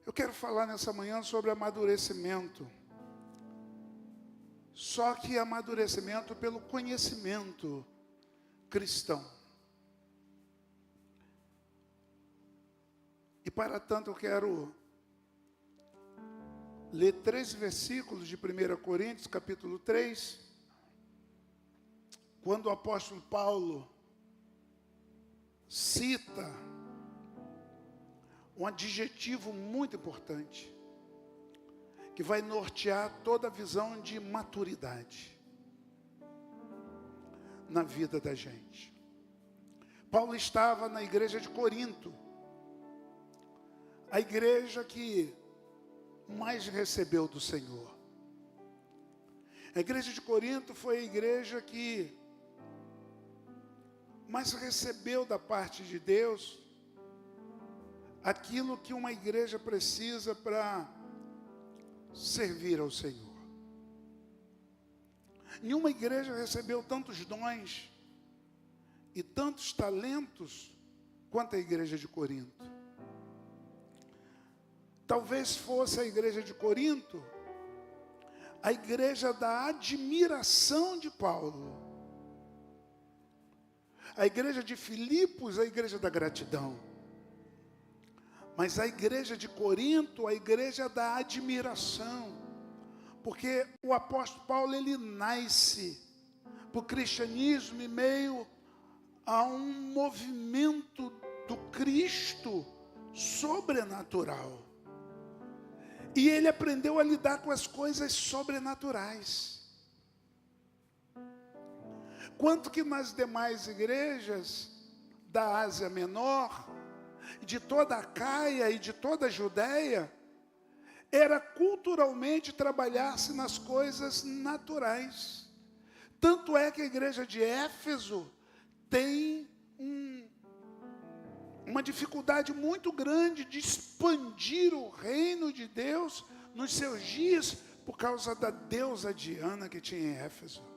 Eu quero falar nessa manhã sobre amadurecimento. Só que amadurecimento pelo conhecimento cristão. E para tanto eu quero ler 3 versículos de 1 Coríntios, capítulo 3, quando o apóstolo Paulo cita um adjetivo muito importante, que vai nortear toda a visão de maturidade na vida da gente. Paulo estava na igreja de Corinto, a igreja que mais recebeu do Senhor. A igreja de Corinto foi a igreja que mais recebeu da parte de Deus aquilo que uma igreja precisa para servir ao Senhor. Nenhuma igreja recebeu tantos dons e tantos talentos quanto a igreja de Corinto. Talvez fosse a igreja de Corinto a igreja da admiração de Paulo. A igreja de Filipos, a igreja da gratidão. Mas a igreja de Corinto, a igreja da admiração. Porque o apóstolo Paulo, ele nasce para o cristianismo em meio a um movimento do Cristo sobrenatural. E ele aprendeu a lidar com as coisas sobrenaturais. Quanto que nas demais igrejas da Ásia Menor, de toda a Caia e de toda a Judéia, era culturalmente trabalhar-se nas coisas naturais. Tanto é que a igreja de Éfeso tem uma dificuldade muito grande de expandir o reino de Deus nos seus dias, por causa da deusa Diana que tinha em Éfeso.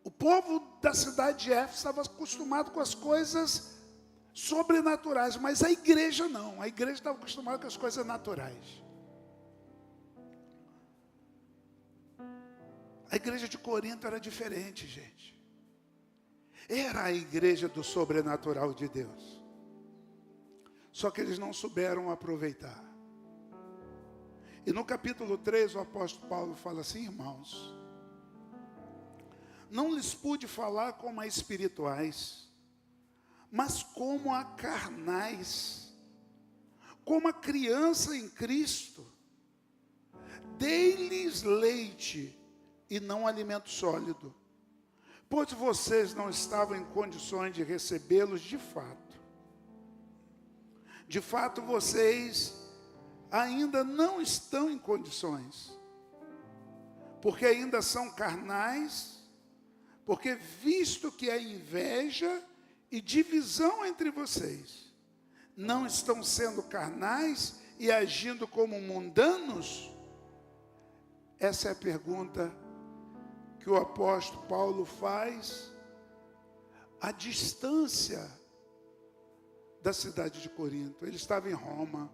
O povo da cidade de Éfeso estava acostumado com as coisas sobrenaturais, mas a igreja não. A igreja estava acostumada com as coisas naturais. A igreja de Corinto era diferente, gente. Era a igreja do sobrenatural de Deus. Só que eles não souberam aproveitar. E no capítulo 3, o apóstolo Paulo fala assim: irmãos, não lhes pude falar como a espirituais, mas como a carnais, como a criança em Cristo. Dei-lhes leite e não alimento sólido, pois vocês não estavam em condições de recebê-los de fato. De fato, vocês ainda não estão em condições, porque ainda são carnais, porque visto que há inveja e divisão entre vocês, não estão sendo carnais e agindo como mundanos? Essa é a pergunta que o apóstolo Paulo faz à distância da cidade de Corinto. Ele estava em Roma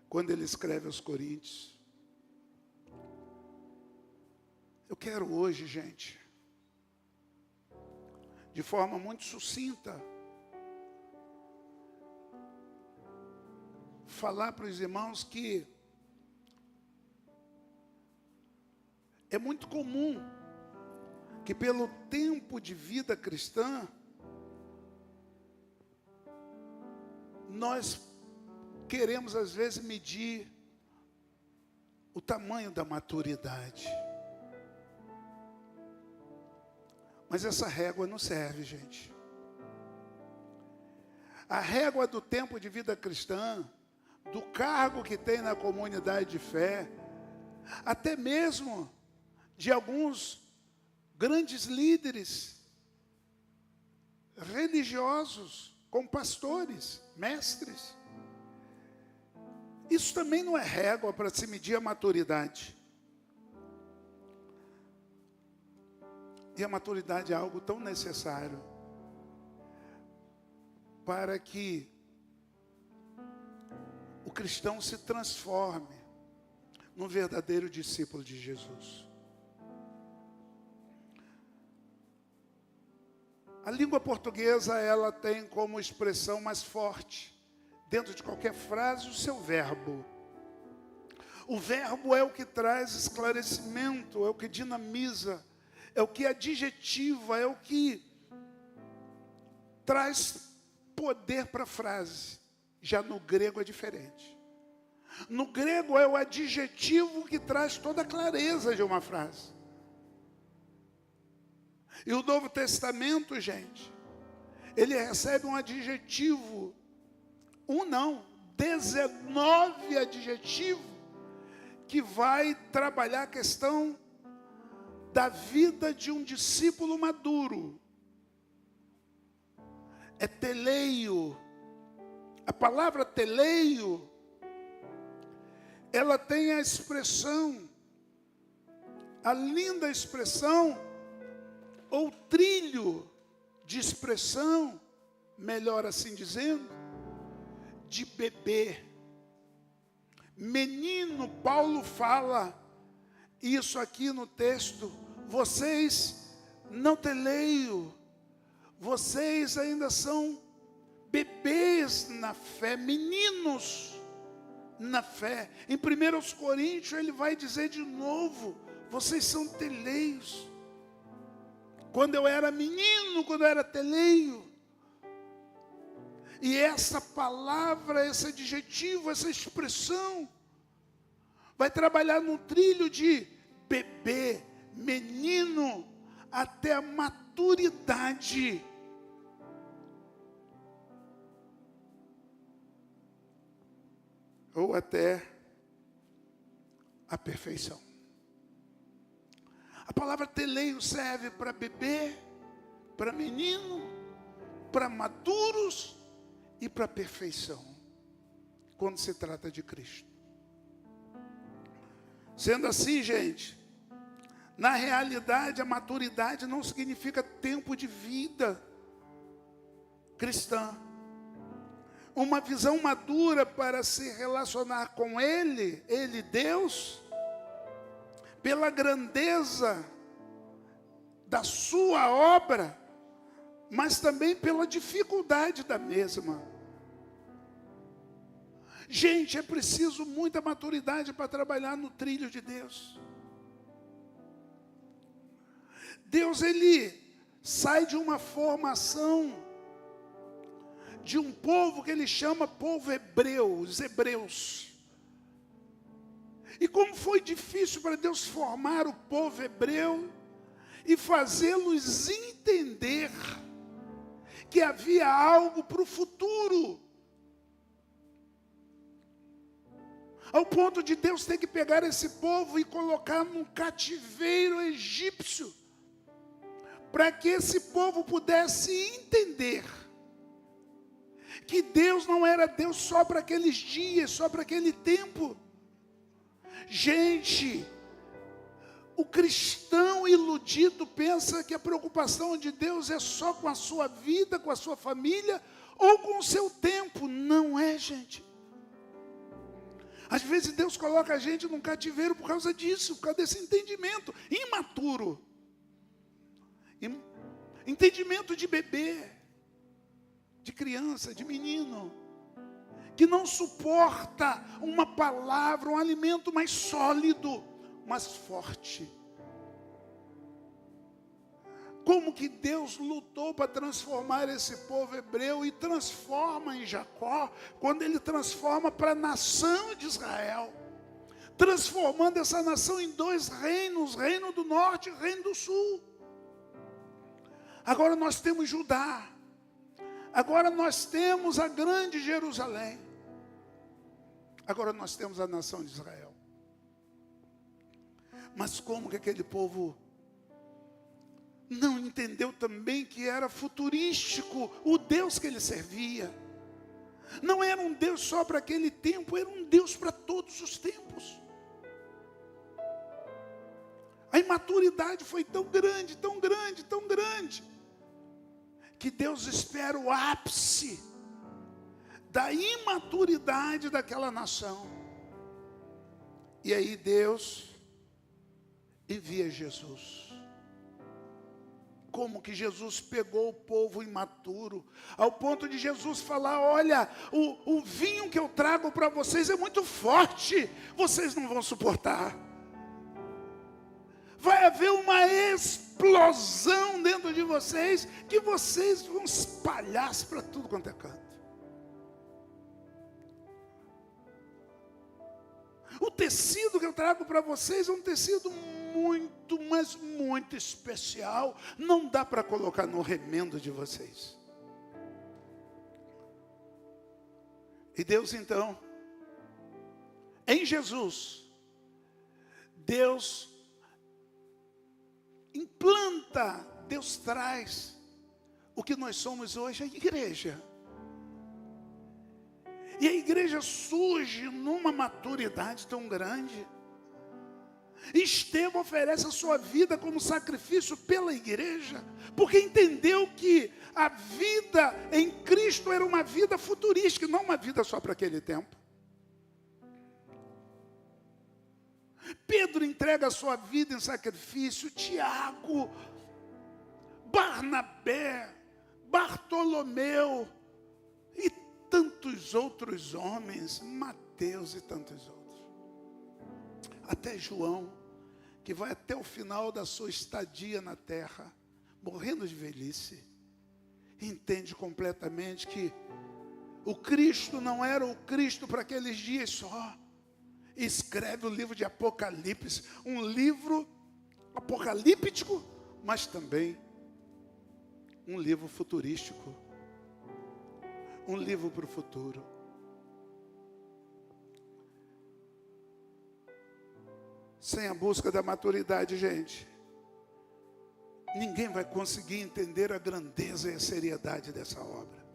quando ele escreve aos Coríntios. Eu quero hoje, gente, de forma muito sucinta, falar para os irmãos que é muito comum que pelo tempo de vida cristã, nós queremos às vezes medir o tamanho da maturidade. Mas essa régua não serve, gente. A régua do tempo de vida cristã, do cargo que tem na comunidade de fé, até mesmo de alguns grandes líderes religiosos, como pastores, mestres. Isso também não é régua para se medir a maturidade. E a maturidade é algo tão necessário para que cristão se transforme num verdadeiro discípulo de Jesus. A língua portuguesa, ela tem como expressão mais forte, dentro de qualquer frase, o seu verbo. O verbo é o que traz esclarecimento, é o que dinamiza, é o que adjetiva, é o que traz poder para a frase. Já no grego é diferente. No grego é o adjetivo que traz toda a clareza de uma frase. E o Novo Testamento, gente, ele recebe um adjetivo, 19 adjetivos, que vai trabalhar a questão da vida de um discípulo maduro. É teleio. A palavra teleio, ela tem a expressão, a linda expressão, ou trilho de expressão, melhor assim dizendo, de bebê. Menino, Paulo fala isso aqui no texto, vocês não teleio, vocês ainda são bebês na fé, meninos na fé. Em 1 Coríntios ele vai dizer de novo, vocês são teleios. Quando eu era menino, quando eu era teleio. E essa palavra, esse adjetivo, essa expressão, vai trabalhar no trilho de bebê, menino, até a maturidade. Ou até a perfeição. A palavra teleio serve para bebê, para menino, para maduros e para perfeição, quando se trata de Cristo. Sendo assim, gente, na realidade a maturidade não significa tempo de vida cristã. Uma visão madura para se relacionar com Ele, Deus, pela grandeza da sua obra, mas também pela dificuldade da mesma. Gente, é preciso muita maturidade para trabalhar no trilho de Deus. Deus, ele sai de uma formação de um povo que ele chama povo hebreu, os hebreus. E como foi difícil para Deus formar o povo hebreu e fazê-los entender que havia algo para o futuro. Ao ponto de Deus ter que pegar esse povo e colocar num cativeiro egípcio, para que esse povo pudesse entender que Deus não era Deus só para aqueles dias, só para aquele tempo. Gente, o cristão iludido pensa que a preocupação de Deus é só com a sua vida, com a sua família, ou com o seu tempo. Não é, gente. Às vezes Deus coloca a gente num cativeiro por causa disso, por causa desse entendimento imaturo. Entendimento de bebê, de criança, de menino, que não suporta uma palavra, um alimento mais sólido, mais forte. Como que Deus lutou para transformar esse povo hebreu e transforma em Jacó, quando ele transforma para a nação de Israel, transformando essa nação em 2 reinos, reino do norte e reino do sul. Agora nós temos Judá, agora nós temos a grande Jerusalém, agora nós temos a nação de Israel. Mas como que aquele povo não entendeu também que era futurístico o Deus que ele servia? Não era um Deus só para aquele tempo, era um Deus para todos os tempos. A imaturidade foi tão grande, tão grande, tão grande, que Deus espera o ápice da imaturidade daquela nação. E aí Deus envia Jesus. Como que Jesus pegou o povo imaturo, ao ponto de Jesus falar: olha, o vinho que eu trago para vocês é muito forte, vocês não vão suportar. Vai haver uma explosão dentro de vocês, que vocês vão espalhar-se para tudo quanto é canto. O tecido que eu trago para vocês é um tecido muito, mas muito especial. Não dá para colocar no remendo de vocês. E Deus então, em Jesus, Deus implanta, Deus traz o que nós somos hoje, a igreja. E a igreja surge numa maturidade tão grande. Estevão oferece a sua vida como sacrifício pela igreja, porque entendeu que a vida em Cristo era uma vida futurística, não uma vida só para aquele tempo. Pedro entrega a sua vida em sacrifício, Tiago, Barnabé, Bartolomeu e tantos outros homens, Mateus e tantos outros. Até João, que vai até o final da sua estadia na terra, morrendo de velhice, entende completamente que o Cristo não era o Cristo para aqueles dias só. Escreve o livro de Apocalipse, um livro apocalíptico, mas também um livro futurístico, um livro para o futuro. Sem a busca da maturidade, gente, ninguém vai conseguir entender a grandeza e a seriedade dessa obra.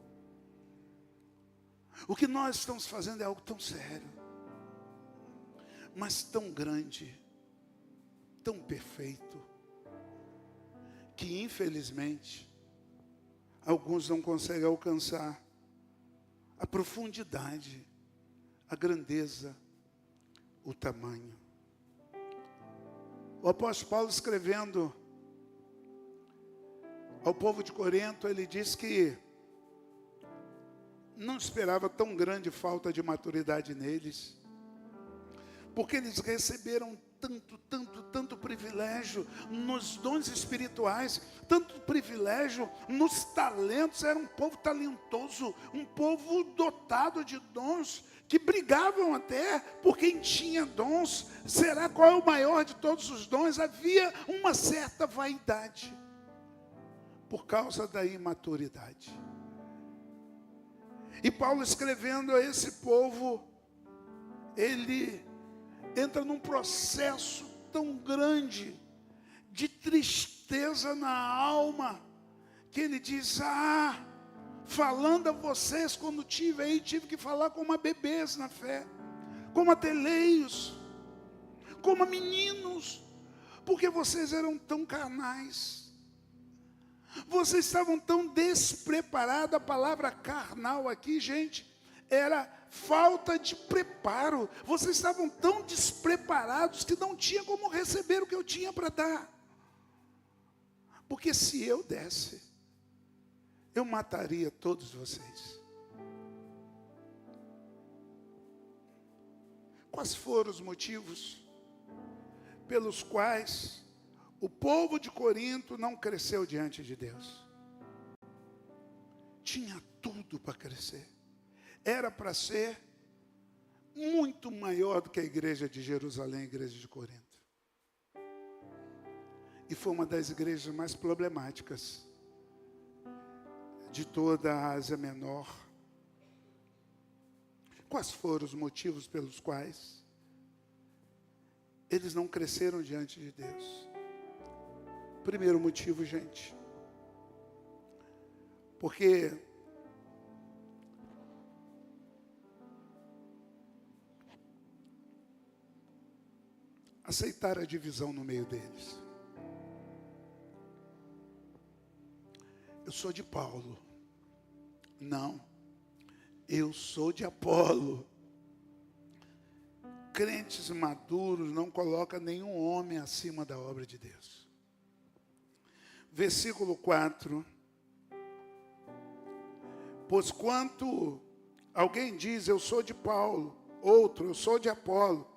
O que nós estamos fazendo é algo tão sério, mas tão grande, tão perfeito, que infelizmente alguns não conseguem alcançar a profundidade, a grandeza, o tamanho. O apóstolo Paulo, escrevendo ao povo de Corinto, ele diz que não esperava tão grande falta de maturidade neles, porque eles receberam tanto privilégio nos dons espirituais, tanto privilégio nos talentos. Era um povo talentoso, um povo dotado de dons, que brigavam até por quem tinha dons. Será qual é o maior de todos os dons? Havia uma certa vaidade, por causa da imaturidade. E Paulo, escrevendo a esse povo, ele entra num processo tão grande de tristeza na alma, que ele diz: falando a vocês, quando tive que falar como a bebês na fé, como a teleios, como a meninos, porque vocês eram tão carnais, vocês estavam tão despreparados. A palavra carnal aqui, gente, era falta de preparo. Vocês estavam tão despreparados que não tinha como receber o que eu tinha para dar. Porque se eu desse, eu mataria todos vocês. Quais foram os motivos pelos quais o povo de Corinto não cresceu diante de Deus? Tinha tudo para crescer. Era para ser muito maior do que a igreja de Jerusalém, a igreja de Corinto. E foi uma das igrejas mais problemáticas de toda a Ásia Menor. Quais foram os motivos pelos quais eles não cresceram diante de Deus? Primeiro motivo, gente, porque aceitaram a divisão no meio deles. Eu sou de Paulo. Não, Eu sou de Apolo. Crentes maduros não colocam nenhum homem acima da obra de Deus. Versículo 4. Pois quanto alguém diz, eu sou de Paulo, outro, eu sou de Apolo,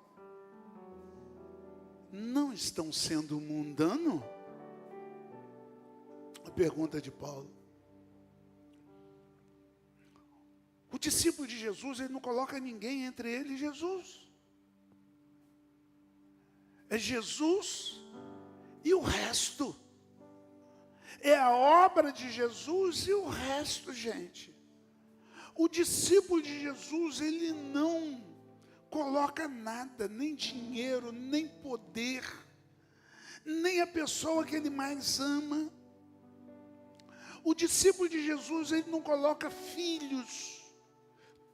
não estão sendo mundano? A pergunta de Paulo. O discípulo de Jesus, ele não coloca ninguém entre ele e Jesus. É Jesus e o resto. É a obra de Jesus e o resto, gente. O discípulo de Jesus, ele não coloca nada, nem dinheiro, nem poder, nem a pessoa que ele mais ama. O discípulo de Jesus, ele não coloca filhos,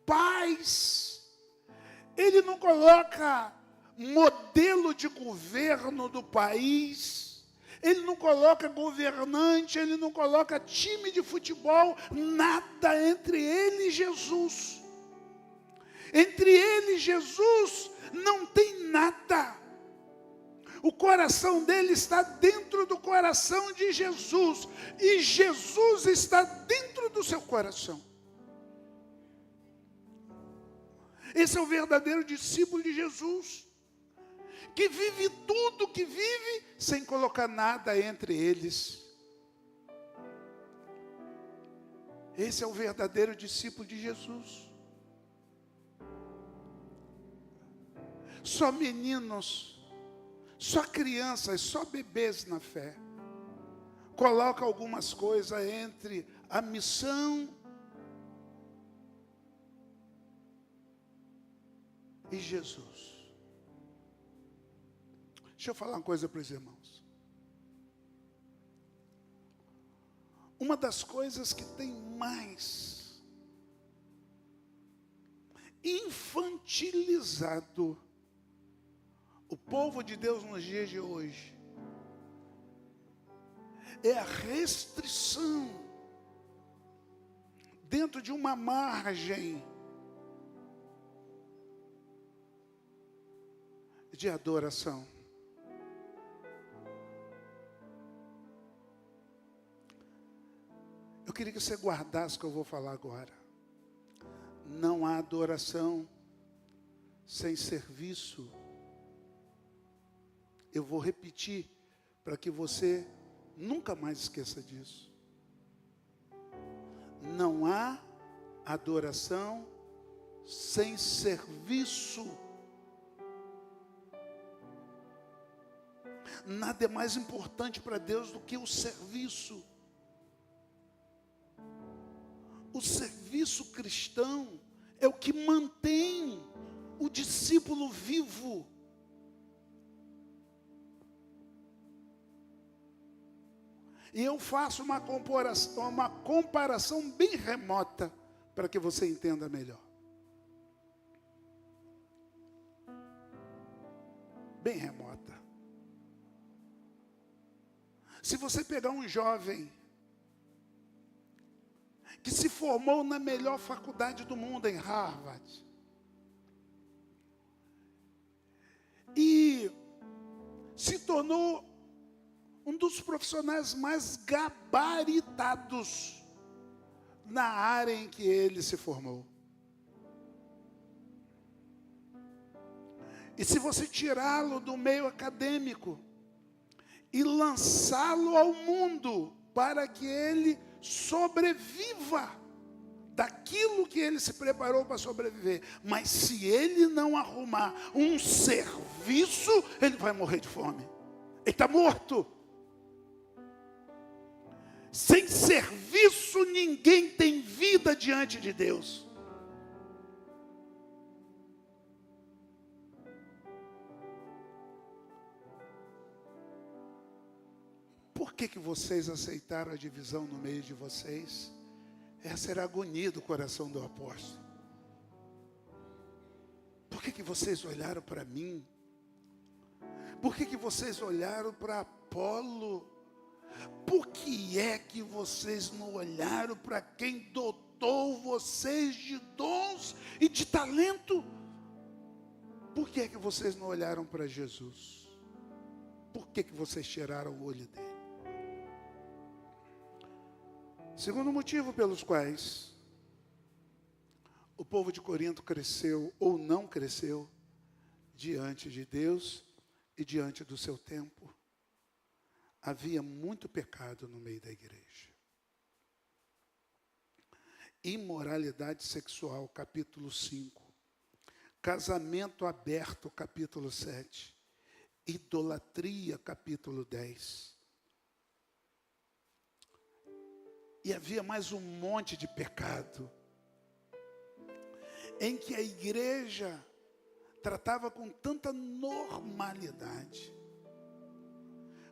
pais, ele não coloca modelo de governo do país, ele não coloca governante, ele não coloca time de futebol, nada entre ele e Jesus. Entre ele e Jesus não tem nada. O coração dele está dentro do coração de Jesus, e Jesus está dentro do seu coração. Esse é o verdadeiro discípulo de Jesus, que vive tudo que vive, sem colocar nada entre eles. Esse é o verdadeiro discípulo de Jesus. Só meninos, só crianças, só bebês na fé, coloca algumas coisas entre a missão e Jesus. Deixa eu falar uma coisa para os irmãos. Uma das coisas que tem mais infantilizado o povo de Deus nos dias de hoje é a restrição dentro de uma margem de adoração. Eu queria que você guardasse o que eu vou falar agora. Não há adoração sem serviço. Eu vou repetir para que você nunca mais esqueça disso. Não há adoração sem serviço. Nada é mais importante para Deus do que o serviço. O serviço cristão é o que mantém o discípulo vivo. E eu faço uma comparação bem remota para que você entenda melhor. Bem remota. Se você pegar um jovem que se formou na melhor faculdade do mundo, em Harvard, e se tornou um dos profissionais mais gabaritados na área em que ele se formou. E se você tirá-lo do meio acadêmico e lançá-lo ao mundo para que ele sobreviva daquilo que ele se preparou para sobreviver, mas se ele não arrumar um serviço, ele vai morrer de fome. Ele está morto. Sem serviço, ninguém tem vida diante de Deus. Por que vocês aceitaram a divisão no meio de vocês? Essa era a agonia do coração do apóstolo. Por que vocês olharam para mim? Por que vocês olharam para Apolo? Por que é que vocês não olharam para quem dotou vocês de dom? e de talento. Por que é que vocês não olharam para Jesus? Por que que vocês tiraram o olho dele? Segundo motivo pelos quais o povo de Corinto cresceu ou não cresceu diante de Deus e diante do seu tempo, havia muito pecado no meio da igreja. Imoralidade sexual, capítulo 5. Casamento aberto, capítulo 7. Idolatria, capítulo 10. E havia mais um monte de pecado, em que a igreja tratava com tanta normalidade,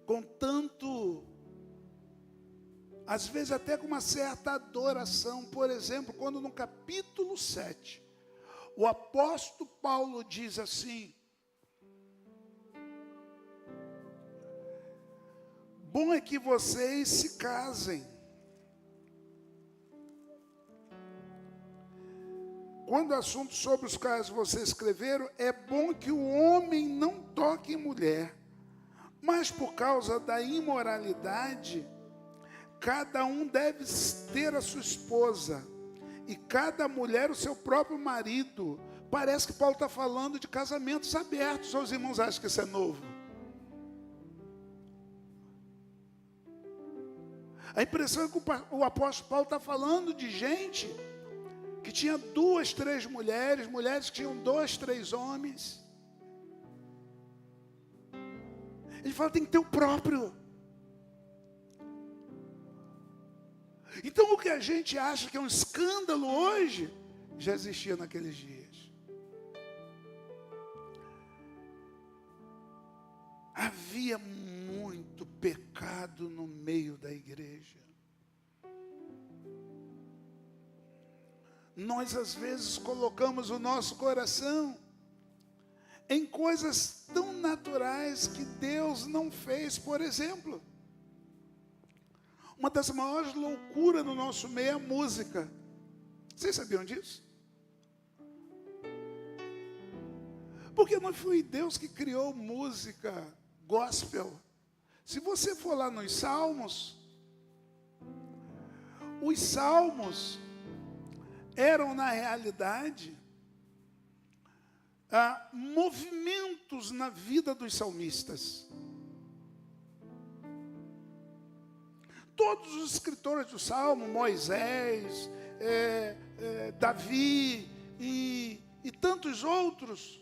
com tanto, às vezes até com uma certa adoração. Por exemplo, quando no capítulo 7, o apóstolo Paulo diz assim: bom é que vocês se casem. Quando o assunto sobre os quais vocês escreveram, é bom que o homem não toque em mulher, mas por causa da imoralidade, cada um deve ter a sua esposa, e cada mulher o seu próprio marido. Parece que Paulo está falando de casamentos abertos. Os irmãos acham que isso é novo? A impressão é que o apóstolo Paulo está falando de gente que tinha 2, 3 mulheres, mulheres que tinham 2, 3 homens. Ele fala, tem que ter o próprio. Então o que a gente acha que é um escândalo hoje, já existia naqueles dias. Havia muito pecado no meio da igreja. Nós às vezes colocamos o nosso coração em coisas tão naturais que Deus não fez. Por exemplo, uma das maiores loucuras no nosso meio é a música. Vocês sabiam disso? Porque não foi Deus que criou música gospel. Se você for lá nos Salmos, os Salmos eram, na realidade, movimentos na vida dos salmistas. Todos os escritores do Salmo, Moisés, Davi e tantos outros,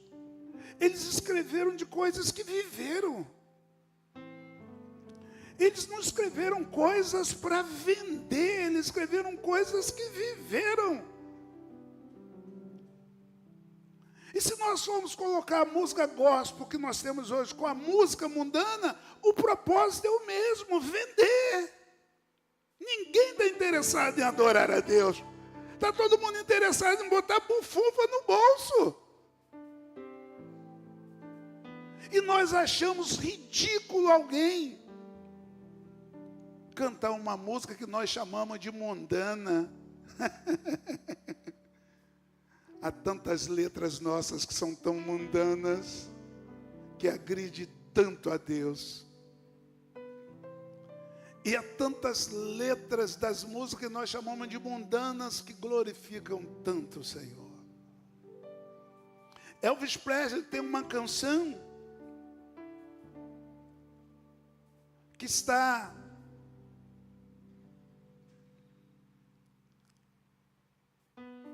eles escreveram de coisas que viveram. Eles não escreveram coisas para vender, eles escreveram coisas que viveram. E se nós formos colocar a música gospel que nós temos hoje com a música mundana, o propósito é o mesmo, vender. Ninguém está interessado em adorar a Deus. Está todo mundo interessado em botar bufunfa no bolso. E nós achamos ridículo alguém cantar uma música que nós chamamos de mundana. Há tantas letras nossas que são tão mundanas, que agride tanto a Deus. E há tantas letras das músicas que nós chamamos de mundanas, que glorificam tanto o Senhor. Elvis Presley tem uma canção que está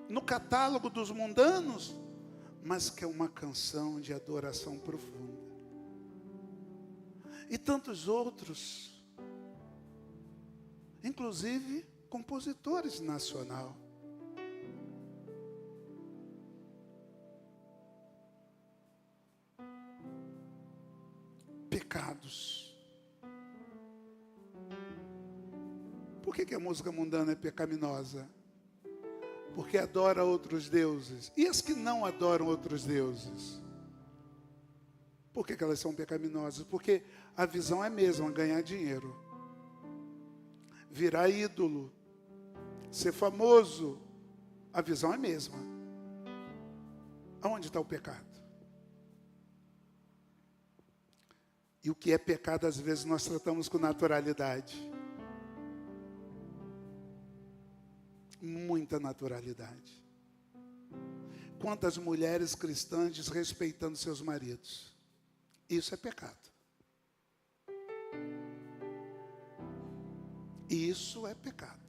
no catálogo dos mundanos, mas que é uma canção de adoração profunda. E tantos outros, inclusive compositores nacional. Pecados. Por que a música mundana é pecaminosa? Porque adora outros deuses. E as que não adoram outros deuses? Por que elas são pecaminosas? Porque a visão é a mesma, ganhar dinheiro, virar ídolo, ser famoso. A visão é a mesma. Aonde está o pecado? E o que é pecado, às vezes, nós tratamos com naturalidade. Muita naturalidade. Quantas mulheres cristãs desrespeitando seus maridos? Isso é pecado. Isso é pecado.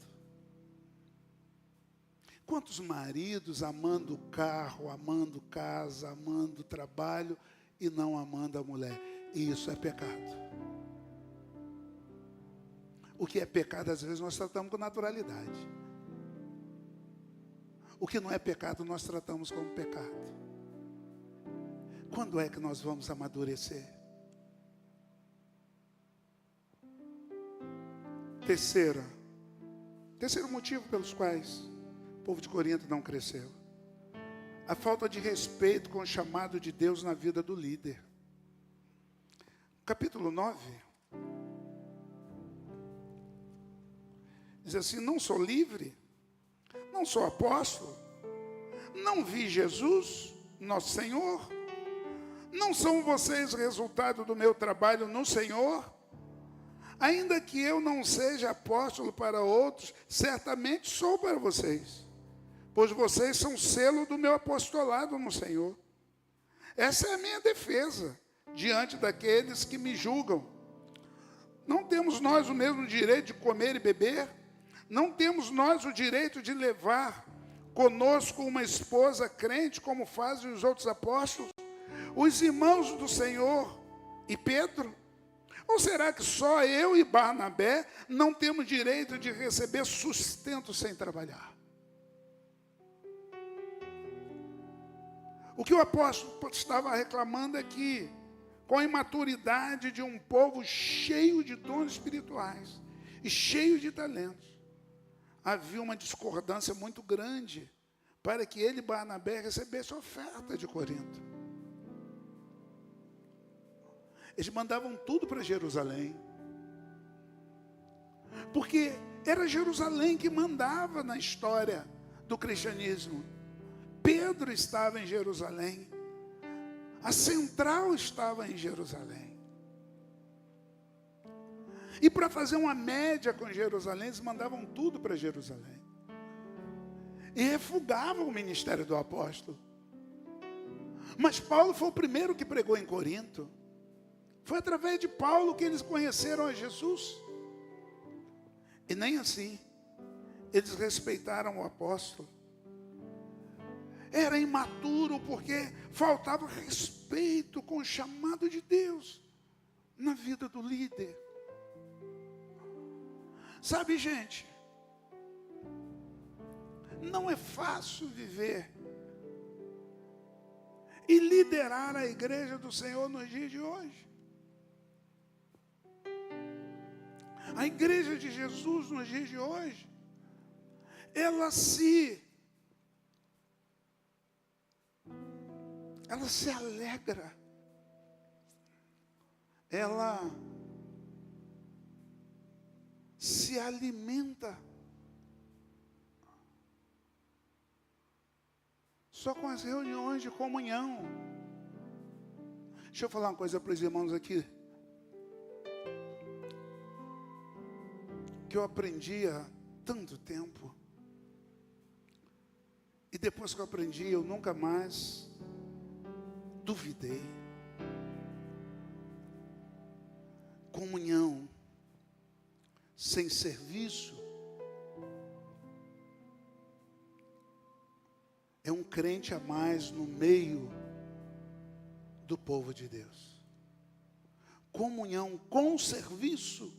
Quantos maridos amando o carro, amando casa, amando o trabalho e não amando a mulher? Isso é pecado. O que é pecado, às vezes, nós tratamos com naturalidade. O que não é pecado, nós tratamos como pecado. Quando é que nós vamos amadurecer? Terceiro motivo pelos quais o povo de Corinto não cresceu: a falta de respeito com o chamado de Deus na vida do líder. Capítulo 9 diz assim: não sou livre, não sou apóstolo, não vi Jesus, nosso Senhor, não são vocês resultado do meu trabalho no Senhor? Ainda que eu não seja apóstolo para outros, certamente sou para vocês, pois vocês são selo do meu apostolado no Senhor. Essa é a minha defesa diante daqueles que me julgam. Não temos nós o mesmo direito de comer e beber? Não temos nós o direito de levar conosco uma esposa crente, como fazem os outros apóstolos, os irmãos do Senhor e Pedro? Ou será que só eu e Barnabé não temos direito de receber sustento sem trabalhar? O que o apóstolo estava reclamando é que, com a imaturidade de um povo cheio de dons espirituais e cheio de talentos, havia uma discordância muito grande para que ele e Barnabé recebessem a oferta de Corinto. Eles mandavam tudo para Jerusalém, porque era Jerusalém que mandava na história do cristianismo. Pedro estava em Jerusalém, a central estava em Jerusalém. E para fazer uma média com Jerusalém, eles mandavam tudo para Jerusalém. E refugavam o ministério do apóstolo. Mas Paulo foi o primeiro que pregou em Corinto. Foi através de Paulo que eles conheceram a Jesus. E nem assim eles respeitaram o apóstolo. Era imaturo porque faltava respeito com o chamado de Deus na vida do líder. Sabe, gente, não é fácil viver e liderar a igreja do Senhor nos dias de hoje. A igreja de Jesus nos dias de hoje, ela se alegra, ela se alimenta só com as reuniões de comunhão. Deixa eu falar uma coisa para os irmãos aqui, que eu aprendi há tanto tempo, e depois que eu aprendi, eu nunca mais duvidei. Comunhão sem serviço é um crente a mais no meio do povo de Deus. Comunhão com serviço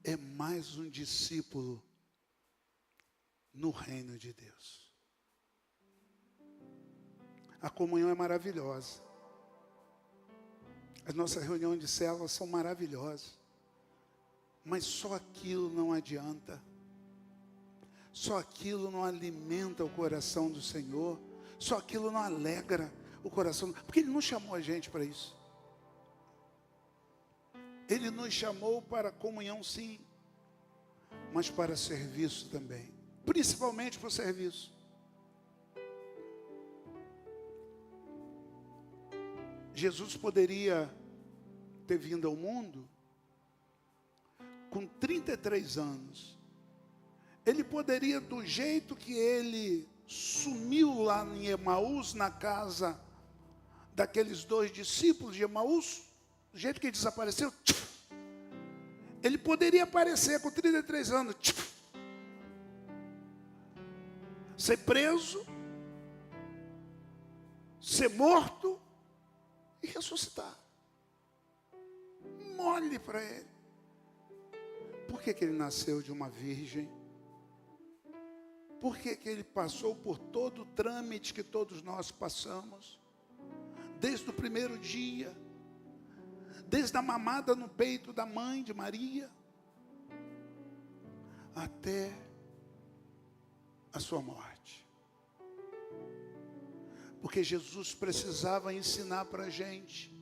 é mais um discípulo no reino de Deus. A comunhão é maravilhosa. As nossas reuniões de célula são maravilhosas. Mas só aquilo não adianta. Só aquilo não alimenta o coração do Senhor. Só aquilo não alegra o coração. Porque Ele não chamou a gente para isso. Ele nos chamou para comunhão, sim, mas para serviço também. Principalmente para o serviço. Jesus poderia ter vindo ao mundo com 33 anos. Ele poderia, do jeito que ele sumiu lá em Emaús, na casa daqueles 2 discípulos de Emaús, do jeito que ele desapareceu, ele poderia aparecer com 33 anos, ser preso, ser morto e ressuscitar. Mole para ele. Por que ele nasceu de uma virgem? Por que ele passou por todo o trâmite que todos nós passamos? Desde o primeiro dia, desde a mamada no peito da mãe de Maria, até a sua morte. Porque Jesus precisava ensinar para a gente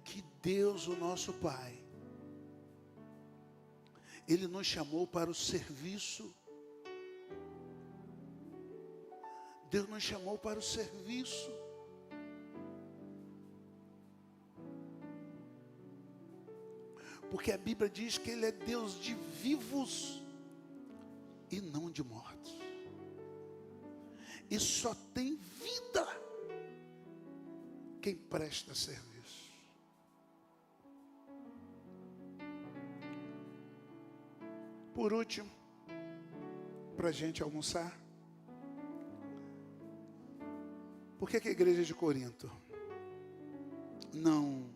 que Deus, o nosso Pai, Ele nos chamou para o serviço. Deus nos chamou para o serviço. Porque a Bíblia diz que Ele é Deus de vivos e não de mortos. E só tem vida quem presta serviço. Por último, para a gente almoçar, por que a igreja de Corinto não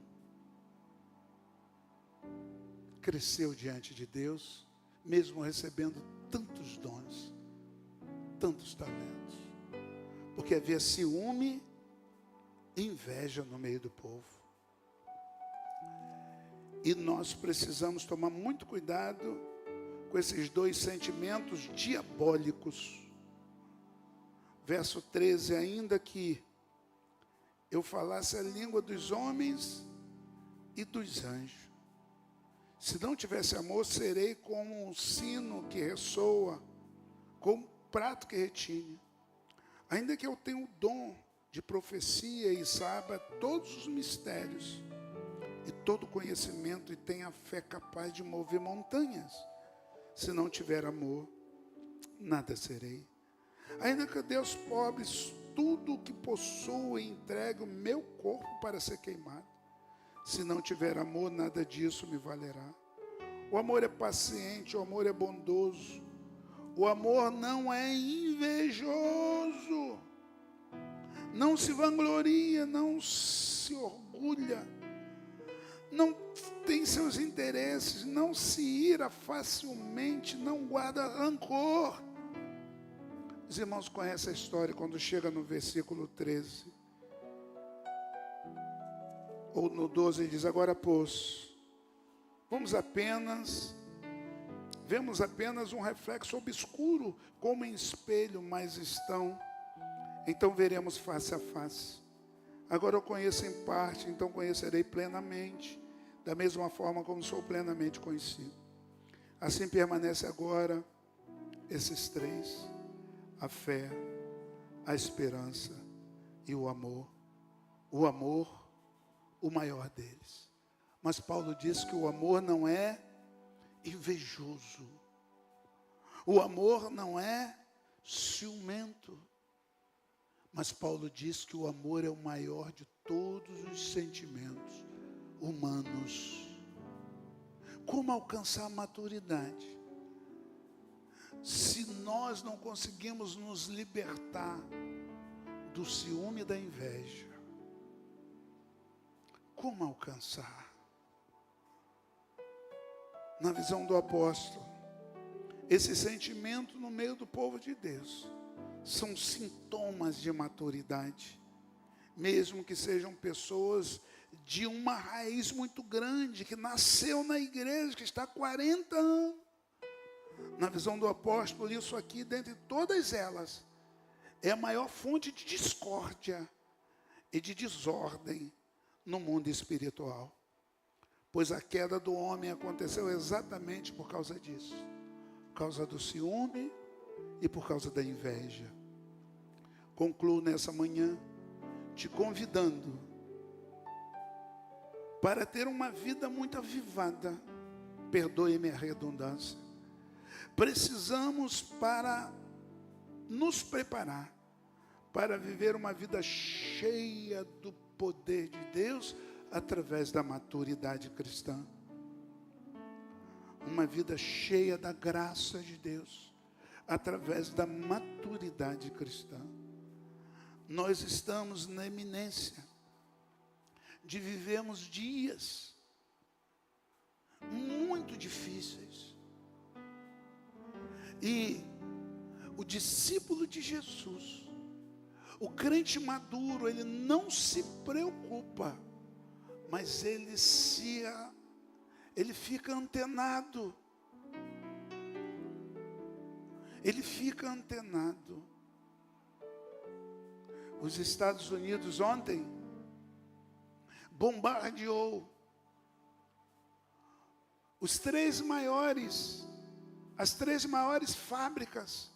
cresceu diante de Deus, mesmo recebendo tantos dons, tantos talentos? Porque havia ciúme e inveja no meio do povo. E nós precisamos tomar muito cuidado com esses 2 sentimentos diabólicos. Verso 13, ainda que eu falasse a língua dos homens e dos anjos, se não tivesse amor, serei como um sino que ressoa, como um prato que retine. Ainda que eu tenha o dom de profecia e saiba todos os mistérios e todo conhecimento e tenha fé capaz de mover montanhas, se não tiver amor, nada serei. Ainda que Deus pobres tudo o que possuo e entregue o meu corpo para ser queimado, se não tiver amor, nada disso me valerá. O amor é paciente, o amor é bondoso, o amor não é invejoso, não se vangloria, não se orgulha, não tem seus interesses, não se ira facilmente, não guarda rancor. Os irmãos conhecem a história quando chega no versículo 13. Ou no 12 ele diz, agora pois, vemos apenas um reflexo obscuro, como em espelho, mas então veremos face a face. Agora eu conheço em parte, então conhecerei plenamente, da mesma forma como sou plenamente conhecido. Assim permanece agora esses 3, a fé, a esperança e o amor. O amor, o maior deles. Mas Paulo diz que o amor não é invejoso. O amor não é ciumento. Mas Paulo diz que o amor é o maior de todos os sentimentos humanos. Como alcançar a maturidade? Se nós não conseguimos nos libertar do ciúme e da inveja, como alcançar? Na visão do apóstolo, esse sentimento no meio do povo de Deus são sintomas de maturidade, mesmo que sejam pessoas de uma raiz muito grande, que nasceu na igreja, que está há 40 anos. Na visão do apóstolo, isso aqui, dentre todas elas, é a maior fonte de discórdia e de desordem no mundo espiritual. Pois a queda do homem aconteceu exatamente por causa disso. Por causa do ciúme e por causa da inveja. Concluo nessa manhã te convidando para ter uma vida muito avivada. Perdoe-me a redundância. Precisamos para nos preparar para viver uma vida cheia do poder de Deus através da maturidade cristã. Uma vida cheia da graça de Deus através da maturidade cristã. Nós estamos na iminência de vivermos dias muito difíceis. E o discípulo de Jesus, o crente maduro, ele não se preocupa, mas ele fica antenado. Ele fica antenado. Os Estados Unidos ontem bombardeou as três maiores fábricas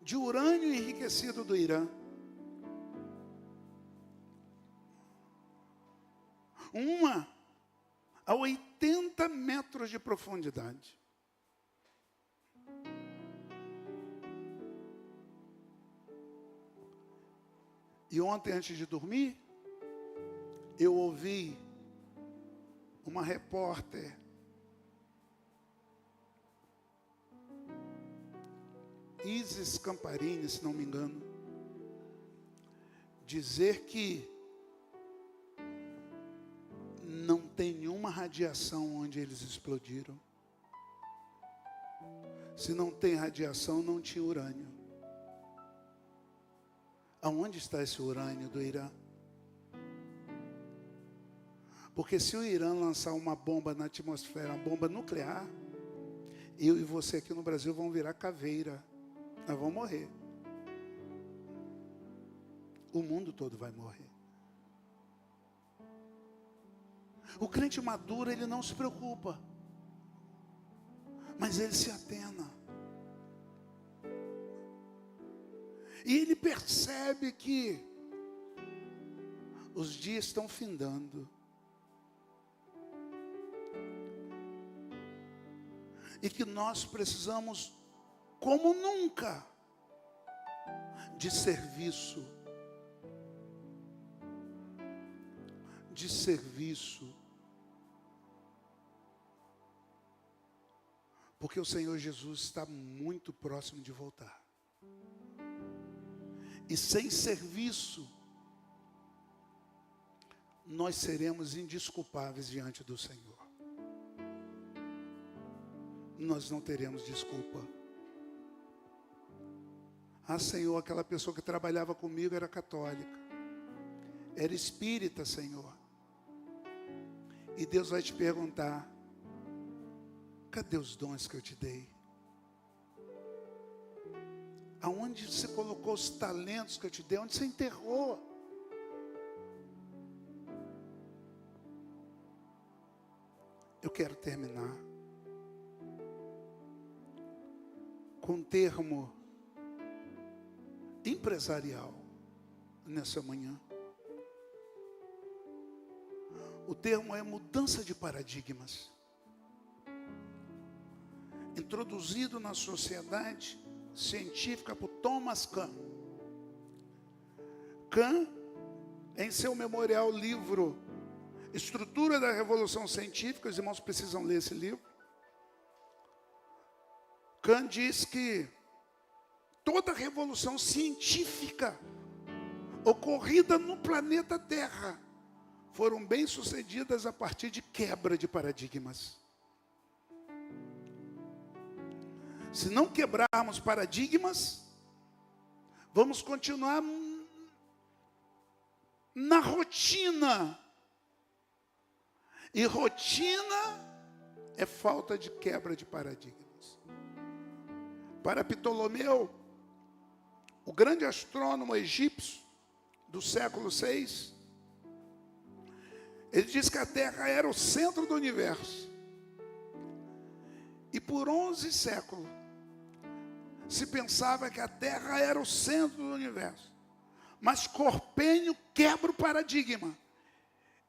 de urânio enriquecido do Irã. Uma a 80 metros de profundidade. E ontem, antes de dormir, eu ouvi uma repórter Isis Camparini, se não me engano, dizer que não tem nenhuma radiação onde eles explodiram. Se não tem radiação, não tinha urânio. Aonde está esse urânio do Irã? Porque se o Irã lançar uma bomba na atmosfera, uma bomba nuclear, eu e você aqui no Brasil vamos virar caveira. Nós vamos morrer. O mundo todo vai morrer. O crente maduro, ele não se preocupa, mas ele se atena. E ele percebe que os dias estão findando. E que nós precisamos, como nunca, de serviço. De serviço. Porque o Senhor Jesus está muito próximo de voltar. E sem serviço, nós seremos indesculpáveis diante do Senhor. Nós não teremos desculpa. Ah, Senhor, aquela pessoa que trabalhava comigo era católica, era espírita, Senhor. E Deus vai te perguntar: cadê os dons que eu te dei? Aonde você colocou os talentos que eu te dei? Onde você enterrou? Eu quero terminar com um termo empresarial nessa manhã. O termo é mudança de paradigmas. Introduzido na sociedade científica por Thomas Kuhn. Kuhn, em seu memorial livro Estrutura da Revolução Científica, os irmãos precisam ler esse livro. Kuhn diz que toda revolução científica ocorrida no planeta Terra foram bem-sucedidas a partir de quebra de paradigmas. Se não quebrarmos paradigmas, vamos continuar na rotina. E rotina é falta de quebra de paradigmas. Para Ptolomeu, o grande astrônomo egípcio do século VI, ele diz que a Terra era o centro do universo. E por 11 séculos, se pensava que a Terra era o centro do universo. Mas Corpênio quebra o paradigma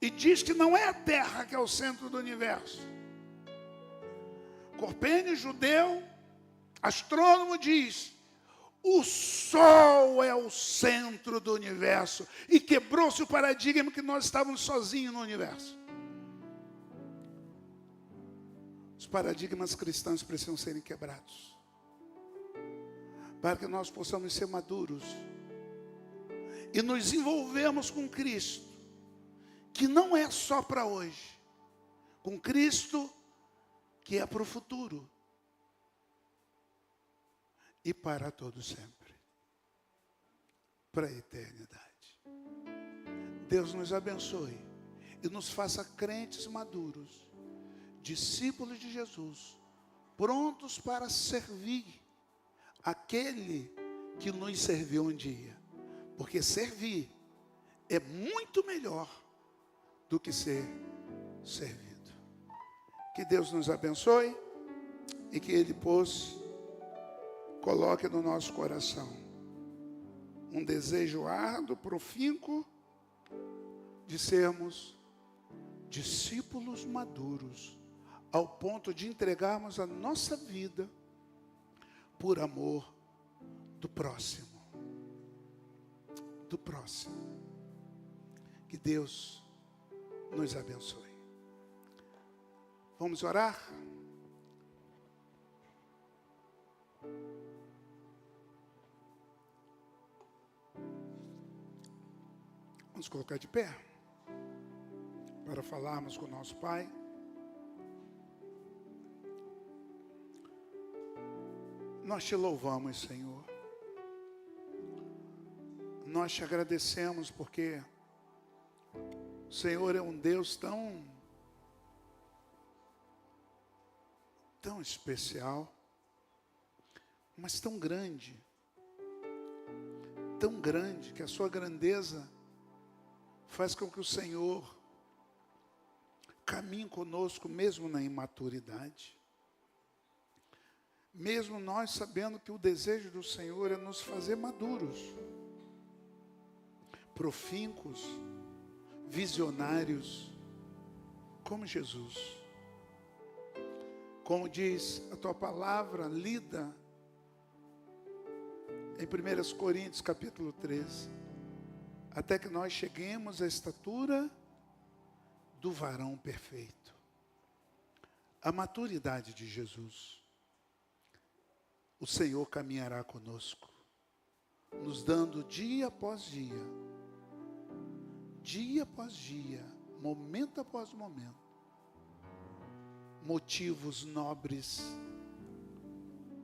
e diz que não é a Terra que é o centro do universo. Corpênio, judeu, astrônomo, diz: o Sol é o centro do universo. E quebrou-se o paradigma que nós estávamos sozinhos no universo. Os paradigmas cristãos precisam serem quebrados, para que nós possamos ser maduros e nos envolvermos com Cristo, que não é só para hoje, com Cristo que é para o futuro e para todo sempre, para a eternidade. Deus nos abençoe e nos faça crentes maduros, discípulos de Jesus, prontos para servir aquele que nos serviu um dia. Porque servir é muito melhor do que ser servido. Que Deus nos abençoe e que Ele coloque no nosso coração um desejo árduo, profinco, de sermos discípulos maduros, ao ponto de entregarmos a nossa vida por amor do próximo. Do próximo. Que Deus nos abençoe. Vamos orar? Vamos colocar de pé para falarmos com o nosso Pai. Nós te louvamos, Senhor. Nós te agradecemos porque o Senhor é um Deus tão especial, mas tão grande que a sua grandeza faz com que o Senhor caminhe conosco mesmo na imaturidade. Mesmo nós sabendo que o desejo do Senhor é nos fazer maduros, profincos, visionários, como Jesus. Como diz a tua palavra lida em 1 Coríntios capítulo 13, até que nós cheguemos à estatura do varão perfeito. A maturidade de Jesus. O Senhor caminhará conosco, nos dando dia após dia, momento após momento, motivos nobres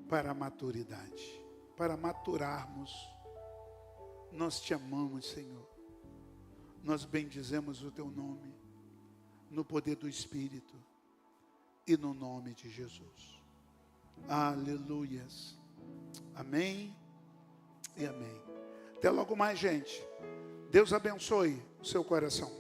para a maturidade, para maturarmos. Nós te amamos, Senhor. Nós bendizemos o teu nome, no poder do Espírito e no nome de Jesus. Aleluias. Amém e amém. Até logo mais, gente. Deus abençoe o seu coração.